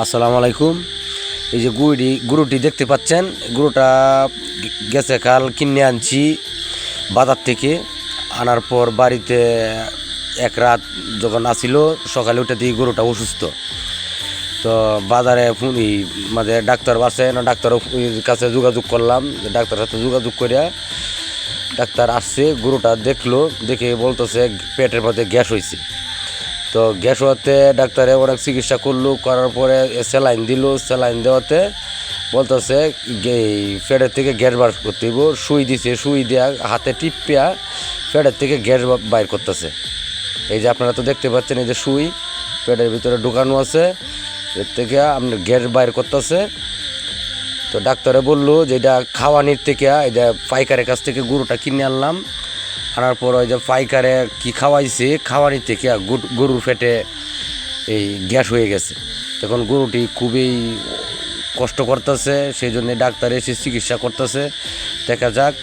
আসসালামু আলাইকুম। এই যে গরুটি দেখতে পাচ্ছেন, গরুটা গেছে কাল কিনে আনছি বাজার থেকে। আনার পর বাড়িতে এক রাত যখন আসিল, সকালে উঠে দিয়ে গরুটা অসুস্থ। তো বাজারে মানে ডাক্তার বাসে না, ডাক্তারের কাছে যোগাযোগ করলাম। ডাক্তারের সাথে যোগাযোগ করিয়া ডাক্তার আসছে, গরুটা দেখলো, দেখে বলতেছে পেটের মধ্যে গ্যাস হয়েছে। তো গ্যাস হওয়াতে ডাক্তারে অনেক চিকিৎসা করলো, করার পরে স্যালাইন দিল। স্যালাইন দেওয়াতে বলতেছে পেটের থেকে গ্যাস বার করতে হইব। সুই দিছে, সুই দেওয়া হাতে টিপিয়া পেটের থেকে গ্যাস বাইর করতেছে। এই যে আপনারা তো দেখতে পাচ্ছেন, এই যে সুই পেটের ভিতরে ঢুকানো আছে, এর থেকে আপনার গ্যাস বাইর করতেছে। তো ডাক্তারে বললো যে এটা খাওয়ানির থেকে, এটা পাইকারের কাছ থেকে গরুটা কিনে আনলাম। আনার পর ওই যে পাইকারে কি খাওয়াইছে, খাওয়ানির থেকে গরুর পেটে এই গ্যাস হয়ে গেছে। তখন গরুটি খুবই কষ্ট করতেছে, সেই জন্য ডাক্তার এসে চিকিৎসা করতেছে। দেখা যাক